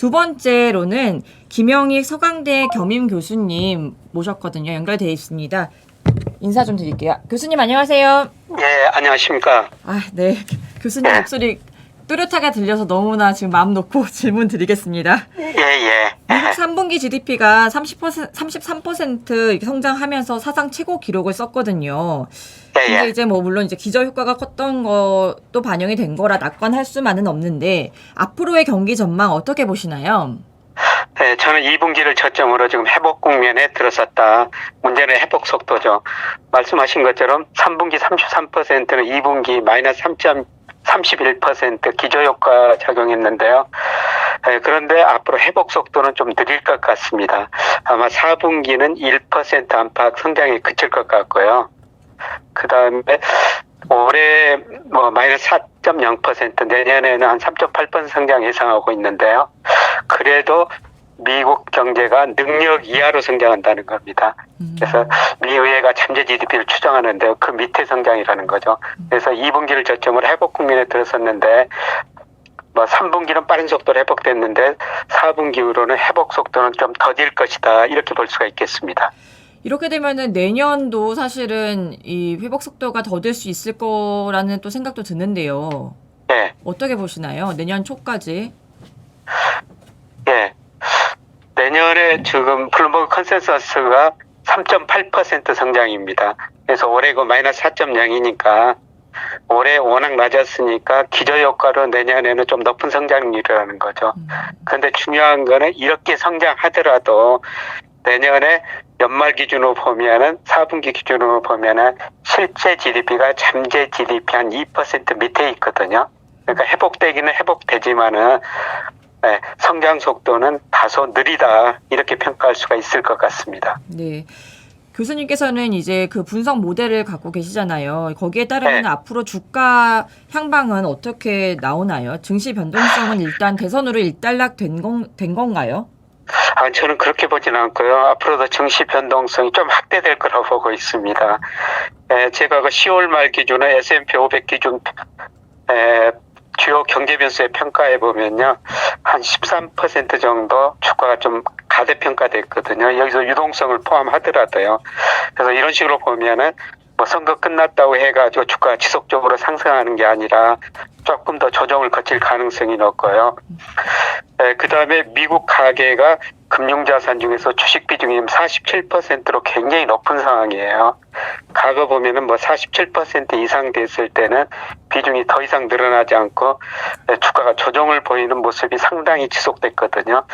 두 번째로는 김영익 서강대 겸임 교수님 모셨거든요. 연결되어 있습니다. 인사 좀 드릴게요. 교수님 안녕하세요. 예, 안녕하십니까. 네. 교수님 목소리 뚜렷하게 들려서 너무나 지금 마음 놓고 질문 드리겠습니다. 예. 미국 3분기 GDP가 33% 이렇게 성장하면서 사상 최고 기록을 썼거든요. 근데 이제 물론 이제 기저 효과가 컸던 것도 반영이 된 거라 낙관할 수만은 없는데 앞으로의 경기 전망 어떻게 보시나요? 네, 저는 2분기를 저점으로 지금 회복 국면에 들어섰다. 문제는 회복 속도죠. 말씀하신 것처럼 3분기 33%는 2분기 마이너스 3.31% 기저효과 작용했는데요. 그런데 앞으로 회복 속도는 좀 느릴 것 같습니다. 아마 4분기는 1% 안팎 성장이 그칠 것 같고요. 그 다음에 올해 마이너스 4.0% 내년에는 한 3.8% 성장 예상하고 있는데요. 그래도 미국 경제가 능력 이하로 성장한다는 겁니다. 그래서 미 의회가 잠재 GDP를 추정하는데 그 밑에 성장이라는 거죠. 그래서 2분기를 저점으로 회복 국면에 들어섰는데 3분기는 빠른 속도로 회복됐는데 4분기로는 회복 속도는 좀 더딜 것이다. 이렇게 볼 수가 있겠습니다. 이렇게 되면은 내년도 사실은 이 회복 속도가 더딜 수 있을 거라는 또 생각도 드는데요. 네. 어떻게 보시나요? 내년 초까지? 예. 내년에 지금 블룸버그 컨센서스가 3.8% 성장입니다. 그래서 올해 그 마이너스 4.0이니까 올해 워낙 낮았으니까 기저효과로 내년에는 좀 높은 성장률이라는 거죠. 그런데 중요한 거는 이렇게 성장하더라도 내년에 연말 기준으로 보면은 4분기 기준으로 보면은 실제 GDP가 잠재 GDP 한 2% 밑에 있거든요. 그러니까 회복되기는 회복되지만은 성장 속도는 다소 느리다 이렇게 평가할 수가 있을 것 같습니다. 네. 교수님께서는 이제 그 분석 모델을 갖고 계시잖아요. 거기에 따르면 앞으로 주가 향방은 어떻게 나오나요? 증시 변동성은 일단 대선으로 일단락 된 건가요? 저는 그렇게 보지는 않고요. 앞으로도 증시 변동성이 좀 확대될 거라고 보고 있습니다. 제가 그 10월 말 기준에 S&P 500 기준 주요 경제 변수의 평가해 보면요. 한 13% 정도 주가가 좀 가대평가됐거든요. 여기서 유동성을 포함하더라도요. 그래서 이런 식으로 보면은 선거 끝났다고 해가지고 주가가 지속적으로 상승하는 게 아니라 조금 더 조정을 거칠 가능성이 높고요. 그 다음에 미국 가계가 금융자산 중에서 주식 비중이 47%로 굉장히 높은 상황이에요. 과거 보면은 47% 이상 됐을 때는 비중이 더 이상 늘어나지 않고 주가가 조정을 보이는 모습이 상당히 지속됐거든요.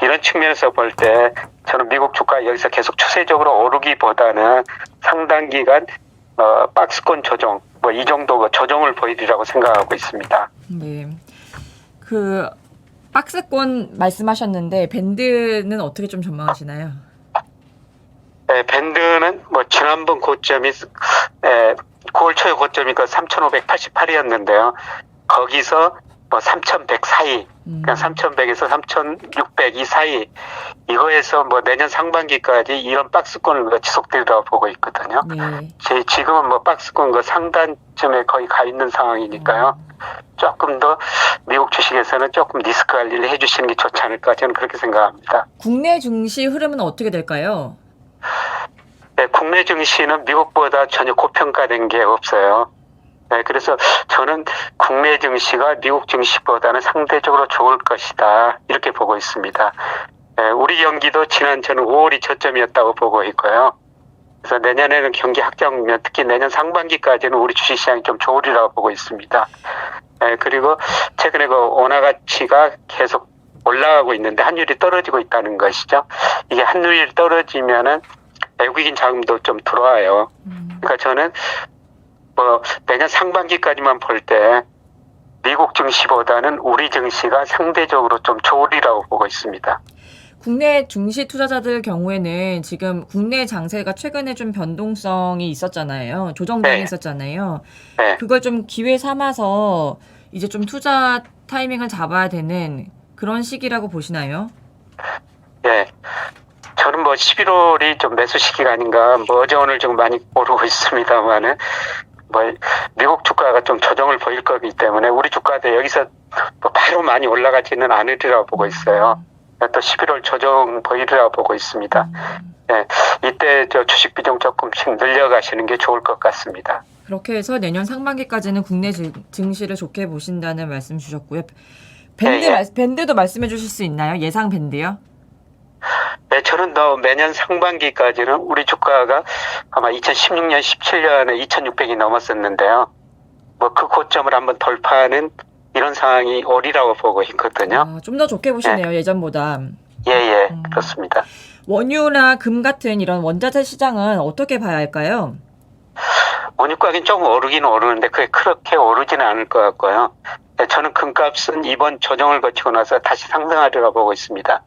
이런 측면에서 볼 때 저는 미국 주가 여기서 계속 추세적으로 오르기보다는 상당 기간 박스권 조정 이 정도 조정을 보이리라고 생각하고 있습니다. 네. 그 박스권 말씀하셨는데 밴드는 어떻게 좀 전망하시나요? 네, 밴드는 지난번 고점이 9월 초의 고점이 3,588이었는데요. 거기서 3,100 사이, 그냥 3,100에서 3,600 이 사이 이거에서 내년 상반기까지 이런 박스권을 지속되리라고 보고 있거든요. 네. 지금은 박스권 그 상단쯤에 거의 가 있는 상황이니까요. 조금 더 미국 주식에서는 조금 리스크 관리를 해주시는 게 좋지 않을까 저는 그렇게 생각합니다. 국내 증시 흐름은 어떻게 될까요? 네, 국내 증시는 미국보다 전혀 고평가된 게 없어요. 네, 그래서 저는 국내 증시가 미국 증시보다는 상대적으로 좋을 것이다 이렇게 보고 있습니다. 네, 우리 경기도 지난 저는 5월이 저점이었다고 보고 있고요. 그래서 내년에는 경기 확장면 특히 내년 상반기까지는 우리 주식시장이 좀 좋으리라고 보고 있습니다. 네, 그리고 최근에 그 원화 가치가 계속 올라가고 있는데 환율이 떨어지고 있다는 것이죠. 이게 환율이 떨어지면은 외국인 자금도 좀 들어와요. 그러니까 저는 내년 상반기까지만 볼 때 미국 증시보다는 우리 증시가 상대적으로 좀 좋으리라고 보고 있습니다. 국내 증시 투자자들 경우에는 지금 국내 장세가 최근에 좀 변동성이 있었잖아요. 조정장이 있었잖아요. 네. 그걸 좀 기회 삼아서 이제 좀 투자 타이밍을 잡아야 되는 그런 시기라고 보시나요? 네. 저는 11월이 좀 매수 시기가 아닌가, 어제 오늘 좀 많이 오르고 있습니다만은, 미국 주가가 좀 조정을 보일 거기 때문에 우리 주가도 여기서 뭐 바로 많이 올라가지는 않으리라고 보고 있어요. 또 11월 조정 보이리라고 보고 있습니다. 예, 이때 저 주식 비중 조금씩 늘려가시는 게 좋을 것 같습니다. 그렇게 해서 내년 상반기까지는 국내 증시를 좋게 보신다는 말씀 주셨고요. 밴드도 말씀해 주실 수 있나요? 예상 밴드요? 네, 저는 매년 상반기까지는 우리 주가가 아마 2016년, 17년에 2,600이 넘었었는데요. 뭐 그 고점을 한번 돌파하는 이런 상황이 오리라고 보고 있거든요. 좀 더 좋게 보시네요, 예전보다. 예, 그렇습니다. 원유나 금 같은 이런 원자재 시장은 어떻게 봐야 할까요? 원유 가격이 조금 오르긴 오르는데 그게 그렇게 오르지는 않을 것 같고요. 네, 저는 금값은 이번 조정을 거치고 나서 다시 상승하리라고 보고 있습니다.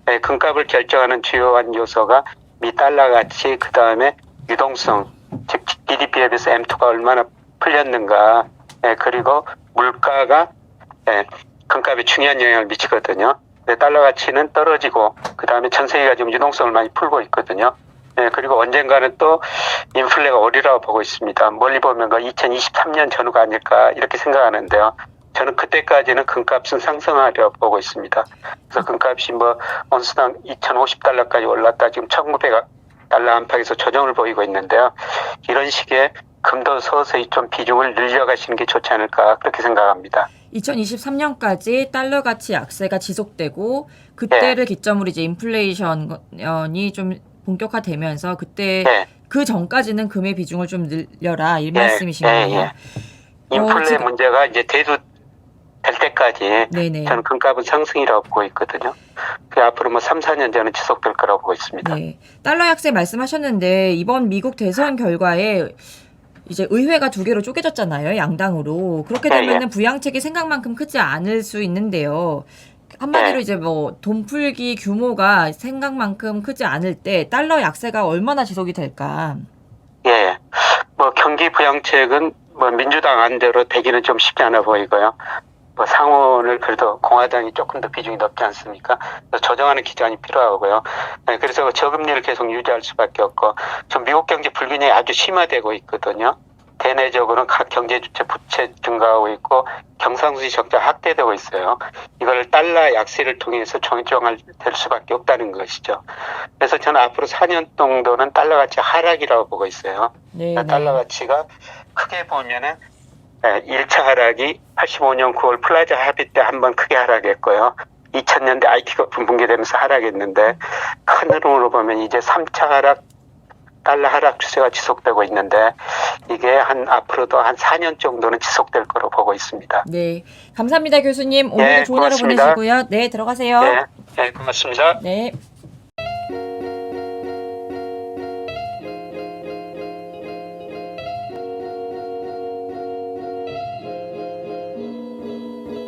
네, 금값을 결정하는 주요한 요소가 미 달러 가치, 그 다음에 유동성, 즉 GDP에 비해서 M2가 얼마나 풀렸는가, 네, 그리고 물가가 금값에 중요한 영향을 미치거든요. 네, 달러 가치는 떨어지고 그 다음에 전 세계가 지금 유동성을 많이 풀고 있거든요. 네, 그리고 언젠가는 또 인플레가 오리라고 보고 있습니다. 멀리 보면 2023년 전후가 아닐까 이렇게 생각하는데요. 저는 그때까지는 금값은 상승하리라고 보고 있습니다. 그래서 금값이 뭐 온스당 2,050달러까지 올랐다 지금 1,900달러 안팎에서 조정을 보이고 있는데요. 이런 식의 금도 서서히 좀 비중을 늘려가시는 게 좋지 않을까 그렇게 생각합니다. 2023년까지 달러 가치 약세가 지속되고 그때를 기점으로 이제 인플레이션이 좀 본격화되면서 그때 그 전까지는 금의 비중을 좀 늘려라 이 말씀이신 거예요. 인플레 문제가 이제 대두될 때까지 저는 금값은 상승이라고 보고 있거든요. 그 앞으로 뭐 3, 4년 전은 지속될 거라고 보고 있습니다. 네. 달러 약세 말씀하셨는데 이번 미국 대선 결과에 이제 의회가 두 개로 쪼개졌잖아요. 양당으로. 그렇게 되면은 부양책이 생각만큼 크지 않을 수 있는데요. 한마디로 이제 뭐 돈풀기 규모가 생각만큼 크지 않을 때 달러 약세가 얼마나 지속이 될까? 예. 뭐 경기 부양책은 뭐 민주당 안대로 되기는 좀 쉽지 않아 보이고요. 뭐 상원을 그래도 공화당이 조금 더 비중이 높지 않습니까? 그래서 조정하는 기간이 필요하고요. 네, 그래서 저금리를 계속 유지할 수밖에 없고, 지금 미국 경제 불균형이 아주 심화되고 있거든요. 대내적으로는 각 경제 주체 부채 증가하고 있고 경상수지 적자 확대되고 있어요. 이걸 달러 약세를 통해서 정정될 수밖에 없다는 것이죠. 그래서 저는 앞으로 4년 정도는 달러 가치 하락이라고 보고 있어요. 달러 가치가 크게 보면은 1차 하락이 85년 9월 플라자 합의 때 한번 크게 하락했고요. 2000년대 IT가 분붕괴되면서 하락했는데 큰 흐름으로 보면 이제 3차 하락 달러 하락 추세가 지속되고 있는데 이게 앞으로도 한 4년 정도는 지속될 거로 보고 있습니다. 네, 감사합니다 교수님. 오늘도 좋은 하루 보내시고요. 네, 들어가세요. 네, 고맙습니다. 네.